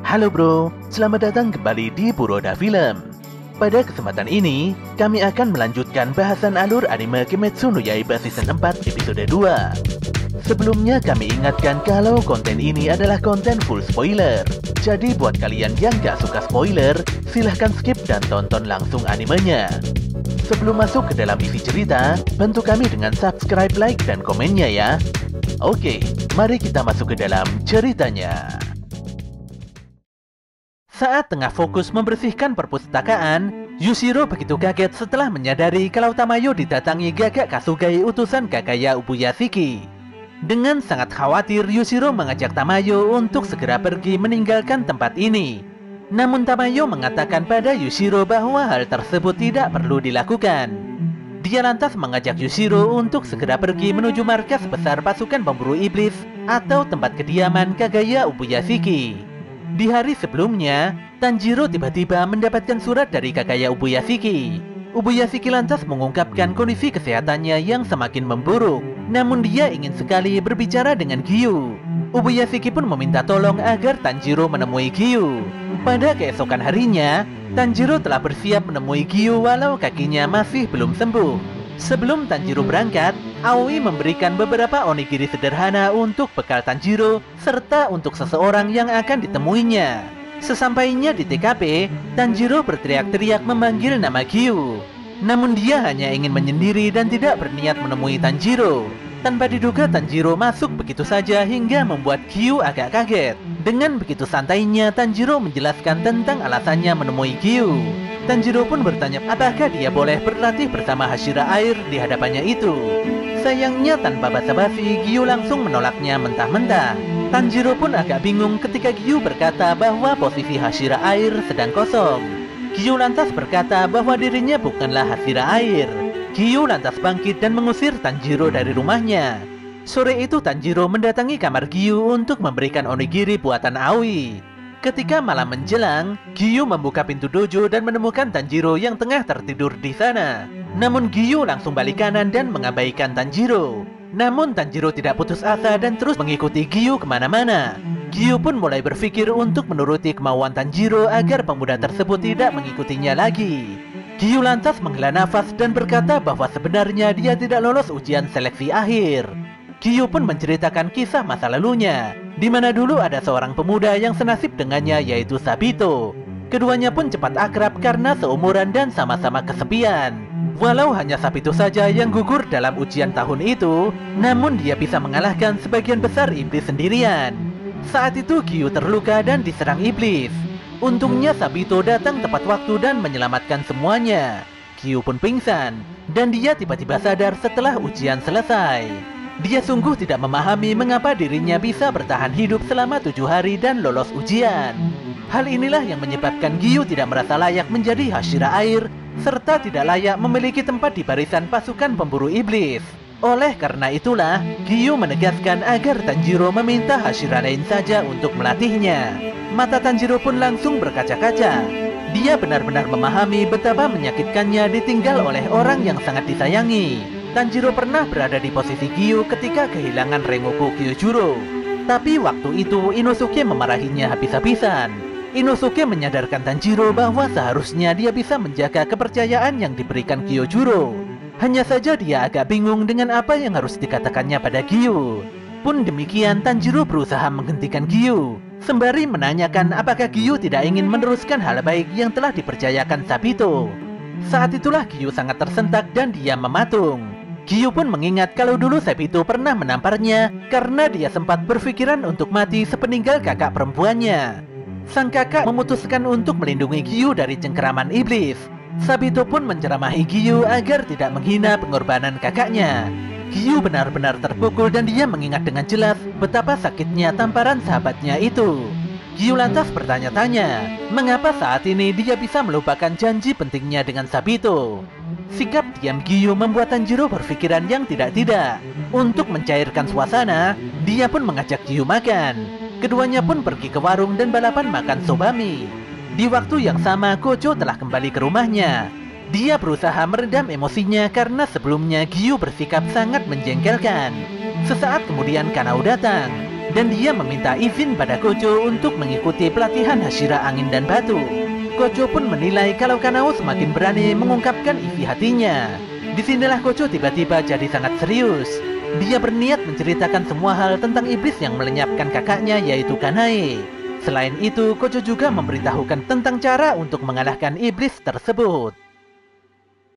Halo bro, selamat datang kembali di Buroda Film. Pada kesempatan ini, kami akan melanjutkan bahasan alur anime Kimetsu no Yaiba Season 4 episode 2. Sebelumnya kami ingatkan kalau konten ini adalah konten full spoiler. Jadi buat kalian yang gak suka spoiler, silahkan skip dan tonton langsung animenya. Sebelum masuk ke dalam isi cerita, bantu kami dengan subscribe, like, dan komennya ya. Oke, mari kita masuk ke dalam ceritanya. Saat tengah fokus membersihkan perpustakaan, Yushiro begitu kaget setelah menyadari kalau Tamayo didatangi Gagak Kasugai utusan Kagaya Ubuyashiki. Dengan sangat khawatir, Yushiro mengajak Tamayo untuk segera pergi meninggalkan tempat ini. Namun Tamayo mengatakan pada Yushiro bahwa hal tersebut tidak perlu dilakukan. Dia lantas mengajak Yushiro untuk segera pergi menuju markas besar pasukan pemburu iblis atau tempat kediaman Kagaya Ubuyashiki. Di hari sebelumnya, Tanjiro tiba-tiba mendapatkan surat dari Kagaya Ubuyashiki. Ubuyashiki lantas mengungkapkan kondisi kesehatannya yang semakin memburuk. Namun dia ingin sekali berbicara dengan Giyu. Ubuyashiki pun meminta tolong agar Tanjiro menemui Giyu. Pada keesokan harinya, Tanjiro telah bersiap menemui Giyu walau kakinya masih belum sembuh. Sebelum Tanjiro berangkat, Aoi memberikan beberapa onigiri sederhana untuk bekal Tanjiro serta untuk seseorang yang akan ditemuinya. Sesampainya di TKP, Tanjiro berteriak-teriak memanggil nama Giyu. Namun dia hanya ingin menyendiri dan tidak berniat menemui Tanjiro. Tanpa diduga Tanjiro masuk begitu saja hingga membuat Giyu agak kaget. Dengan begitu santainya Tanjiro menjelaskan tentang alasannya menemui Giyu. Tanjiro pun bertanya apakah dia boleh berlatih bersama Hashira Air di hadapannya itu. Sayangnya tanpa basa-basi, Giyu langsung menolaknya mentah-mentah. Tanjiro pun agak bingung ketika Giyu berkata bahwa posisi Hashira Air sedang kosong. Giyu lantas berkata bahwa dirinya bukanlah Hashira Air. Giyu lantas bangkit dan mengusir Tanjiro dari rumahnya. Sore itu Tanjiro mendatangi kamar Giyu untuk memberikan onigiri buatan Aoi. Ketika malam menjelang, Giyu membuka pintu dojo dan menemukan Tanjiro yang tengah tertidur di sana. Namun Giyu langsung balik kanan dan mengabaikan Tanjiro. Namun Tanjiro tidak putus asa dan terus mengikuti Giyu kemana-mana. Giyu pun mulai berpikir untuk menuruti kemauan Tanjiro agar pemuda tersebut tidak mengikutinya lagi. Giyu lantas menghela nafas dan berkata bahwa sebenarnya dia tidak lolos ujian seleksi akhir. Giyu pun menceritakan kisah masa lalunya, di mana dulu ada seorang pemuda yang senasib dengannya yaitu Sabito. Keduanya pun cepat akrab karena seumuran dan sama-sama kesepian. Walau hanya Sabito saja yang gugur dalam ujian tahun itu, namun dia bisa mengalahkan sebagian besar iblis sendirian. Saat itu Giyu terluka dan diserang iblis. Untungnya Sabito datang tepat waktu dan menyelamatkan semuanya. Giyu pun pingsan, dan dia tiba-tiba sadar setelah ujian selesai. Dia sungguh tidak memahami mengapa dirinya bisa bertahan hidup selama 7 hari dan lolos ujian. Hal inilah yang menyebabkan Giyu tidak merasa layak menjadi Hashira Air, serta tidak layak memiliki tempat di barisan pasukan pemburu iblis. Oleh karena itulah, Giyu menegaskan agar Tanjiro meminta Hashira lain saja untuk melatihnya. Mata Tanjiro pun langsung berkaca-kaca. Dia benar-benar memahami betapa menyakitkannya ditinggal oleh orang yang sangat disayangi. Tanjiro pernah berada di posisi Giyu ketika kehilangan Rengoku Kyojuro. Tapi waktu itu Inosuke memarahinya habis-habisan. Inosuke menyadarkan Tanjiro bahwa seharusnya dia bisa menjaga kepercayaan yang diberikan Kyojuro. Hanya saja dia agak bingung dengan apa yang harus dikatakannya pada Giyu. Pun demikian Tanjiro berusaha menghentikan Giyu, sembari menanyakan apakah Giyu tidak ingin meneruskan hal baik yang telah dipercayakan Sabito. Saat itulah Giyu sangat tersentak dan dia mematung. Giyu pun mengingat kalau dulu Sabito pernah menamparnya karena dia sempat berpikiran untuk mati sepeninggal kakak perempuannya. Sang kakak memutuskan untuk melindungi Giyu dari cengkeraman iblis. Sabito pun menceramahi Giyu agar tidak menghina pengorbanan kakaknya. Giyu benar-benar terpukul dan dia mengingat dengan jelas betapa sakitnya tamparan sahabatnya itu. Giyu lantas bertanya-tanya, mengapa saat ini dia bisa melupakan janji pentingnya dengan Sabito. Sikap diam Giyu membuat Tanjiro berpikiran yang tidak-tidak. Untuk mencairkan suasana, dia pun mengajak Giyu makan. Keduanya pun pergi ke warung dan balapan makan sobami. Di waktu yang sama, Kocho telah kembali ke rumahnya. Dia berusaha meredam emosinya karena sebelumnya Giyu bersikap sangat menjengkelkan. Sesaat kemudian Kanao datang. dan dia meminta izin pada Kojo untuk mengikuti pelatihan Hashira Angin dan Batu. Kojo pun menilai kalau Kanao semakin berani mengungkapkan isi hatinya. Disinilah Kojo tiba-tiba jadi sangat serius. Dia berniat menceritakan semua hal tentang iblis yang melenyapkan kakaknya, yaitu Kanae. Selain itu, Kojo juga memberitahukan tentang cara untuk mengalahkan iblis tersebut.